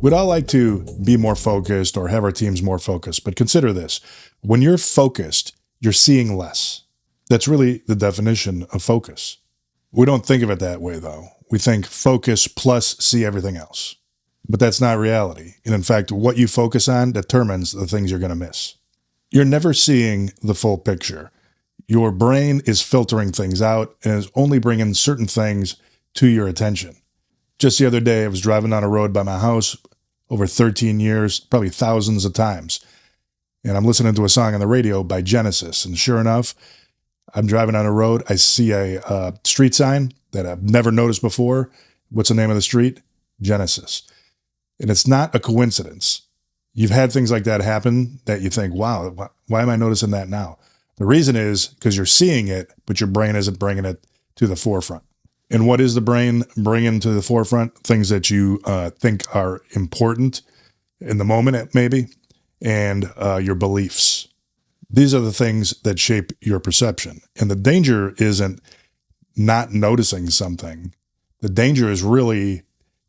We'd all like to be more focused or have our teams more focused, but consider this. When you're focused, you're seeing less. That's really the definition of focus. We don't think of it that way, though. We think focus plus see everything else. But that's not reality. And in fact, what you focus on determines the things you're going to miss. You're never seeing the full picture. Your brain is filtering things out and is only bringing certain things to your attention. Just the other day, I was driving down a road by my house over 13 years, probably thousands of times. And I'm listening to a song on the radio by Genesis. And sure enough, I'm driving on a road. I see a street sign that I've never noticed before. What's the name of the street? Genesis. And it's not a coincidence. You've had things like that happen that you think, wow, why am I noticing that now? The reason is because you're seeing it, but your brain isn't bringing it to the forefront. And what is the brain bringing to the forefront? Things that you think are important in the moment, maybe, and your beliefs. These are the things that shape your perception. And the danger isn't not noticing something. The danger is really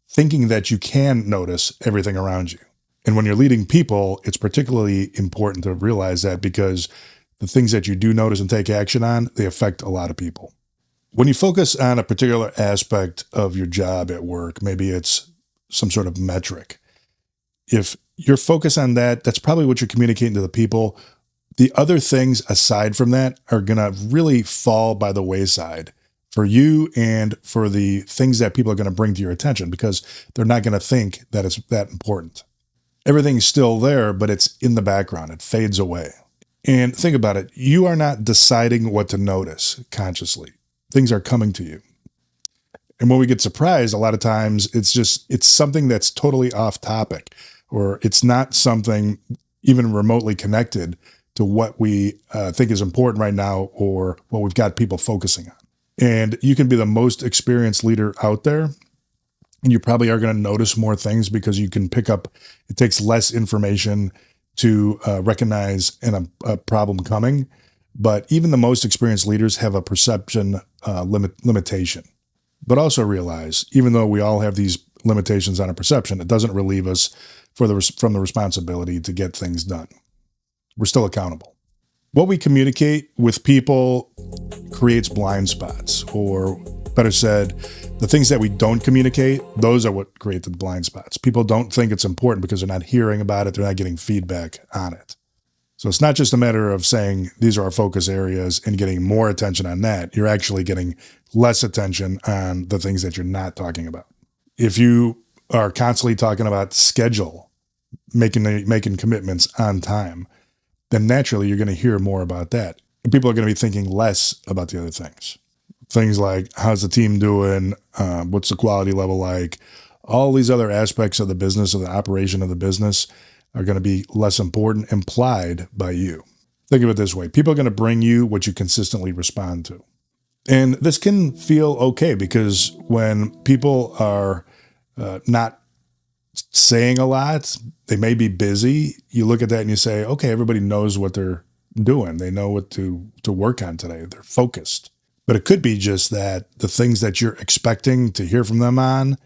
thinking that you can notice everything around you. And when you're leading people, it's particularly important to realize that because the things that you do notice and take action on, they affect a lot of people. When you focus on a particular aspect of your job at work, maybe it's some sort of metric. If you're focused on that, that's probably what you're communicating to the people. The other things aside from that are going to really fall by the wayside for you and for the things that people are going to bring to your attention because they're not going to think that it's that important. Everything's still there, but it's in the background. It fades away. And think about it. You are not deciding what to notice consciously. Things are coming to you. And when we get surprised, a lot of times it's something that's totally off topic, or it's not something even remotely connected to what we think is important right now or what we've got people focusing on. And you can be the most experienced leader out there, and you probably are going to notice more things because you can pick up, it takes less information to recognize a problem coming. But even the most experienced leaders have a perception limitation. But also realize, even though we all have these limitations on our perception, it doesn't relieve us from the responsibility to get things done. We're still accountable. What we communicate with people creates blind spots, or better said, the things that we don't communicate, those are what create the blind spots. People don't think it's important because they're not hearing about it. They're not getting feedback on it. So it's not just a matter of saying these are our focus areas and getting more attention on that. You're actually getting less attention on the things that you're not talking about. If you are constantly talking about schedule, making commitments on time, then naturally you're going to hear more about that. And people are going to be thinking less about the other things. Things like, how's the team doing? What's the quality level like? All these other aspects of the business, of the operation of the business, are going to be less important, implied by you. Think of it this way. People are going to bring you what you consistently respond to. And this can feel okay because when people are not saying a lot, they may be busy. You look at that and you say, okay, everybody knows what they're doing. They know what to work on today. They're focused. But it could be just that the things that you're expecting to hear from them on,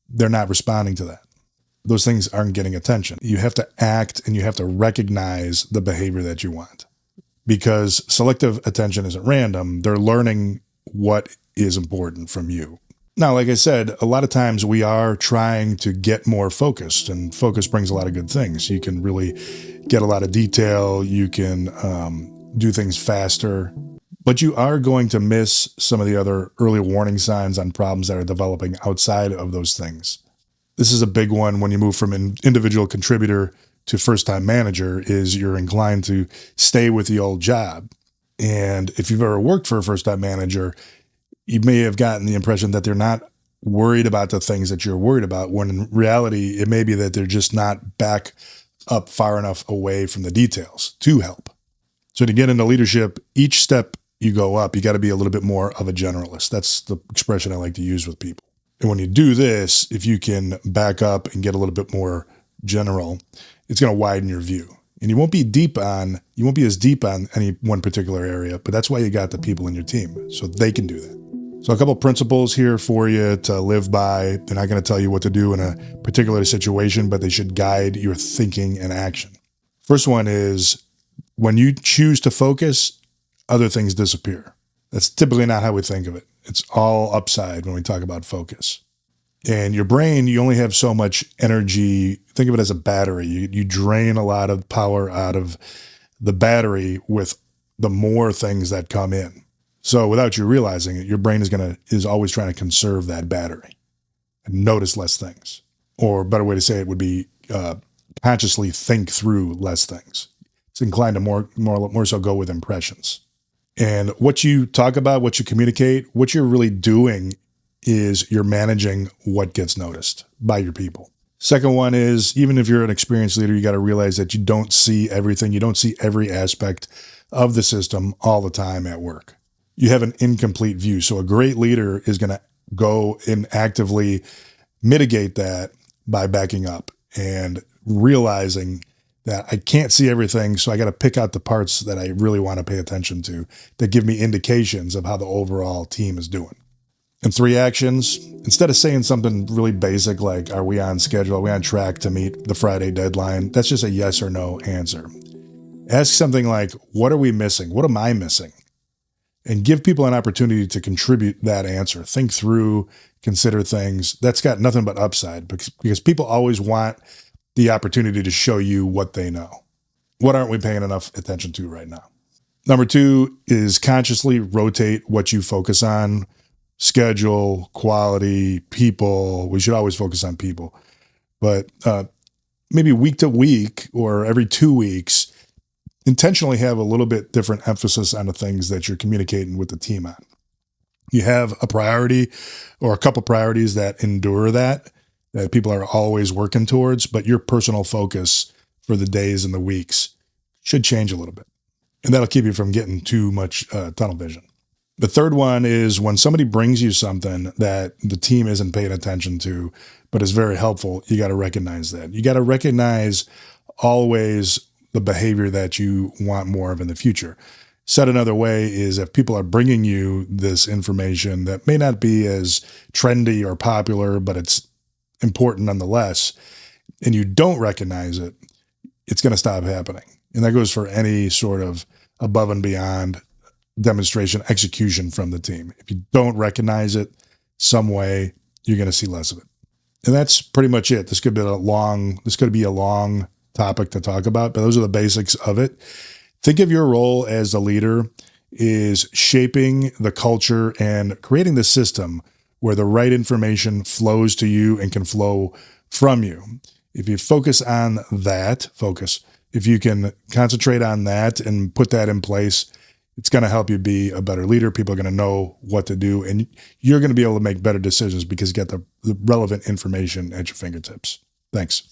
they're not responding to that. Those things aren't getting attention. You have to act and you have to recognize the behavior that you want, because selective attention isn't random. They're learning what is important from you. Now, like I said, a lot of times we are trying to get more focused, and focus brings a lot of good things. You can really get a lot of detail. You can do things faster, but you are going to miss some of the other early warning signs on problems that are developing outside of those things. This is a big one when you move from an individual contributor to first-time manager, is you're inclined to stay with the old job. And if you've ever worked for a first-time manager, you may have gotten the impression that they're not worried about the things that you're worried about, when in reality, it may be that they're just not back up far enough away from the details to help. So to get into leadership, each step you go up, you got to be a little bit more of a generalist. That's the expression I like to use with people. And when you do this, if you can back up and get a little bit more general, it's going to widen your view. And you won't be as deep on any one particular area, but that's why you got the people in your team, so they can do that. So a couple principles here for you to live by. They're not going to tell you what to do in a particular situation, but they should guide your thinking and action. First one is when you choose to focus, other things disappear. That's typically not how we think of it. It's all upside when we talk about focus. And your brain, you only have so much energy. Think of it as a battery. You drain a lot of power out of the battery with the more things that come in. So without you realizing it, your brain is always trying to conserve that battery and notice less things. Or a better way to say it would be consciously think through less things. It's inclined to more so go with impressions. And what you talk about, what you communicate, what you're really doing is you're managing what gets noticed by your people. Second one is, even if you're an experienced leader, you got to realize that you don't see everything. You don't see every aspect of the system all the time at work. You have an incomplete view. So a great leader is going to go and actively mitigate that by backing up and realizing that I can't see everything, so I got to pick out the parts that I really want to pay attention to that give me indications of how the overall team is doing. And 3 actions, instead of saying something really basic like, are we on schedule? Are we on track to meet the Friday deadline? That's just a yes or no answer. Ask something like, what are we missing? What am I missing? And give people an opportunity to contribute that answer. Think through, consider things. That's got nothing but upside because people always want the opportunity to show you what they know. What aren't we paying enough attention to right now? Number 2 is consciously rotate what you focus on. Schedule, quality, people. We should always focus on people. But maybe week to week or every 2 weeks, intentionally have a little bit different emphasis on the things that you're communicating with the team on. You have a priority or a couple priorities that endure that people are always working towards, but your personal focus for the days and the weeks should change a little bit. And that'll keep you from getting too much tunnel vision. The third one is when somebody brings you something that the team isn't paying attention to, but is very helpful, you got to recognize that. You got to recognize always the behavior that you want more of in the future. Said another way is if people are bringing you this information that may not be as trendy or popular, but it's important nonetheless, and you don't recognize it, it's going to stop happening. And that goes for any sort of above and beyond demonstration execution from the team. If you don't recognize it some way, you're going to see less of it. And that's pretty much it. This could be a long topic to talk about, but those are the basics of it. Think of your role as a leader is shaping the culture and creating the system where the right information flows to you and can flow from you. If you focus on that, if you can concentrate on that and put that in place, it's going to help you be a better leader. People are going to know what to do, and you're going to be able to make better decisions because you get the relevant information at your fingertips. Thanks.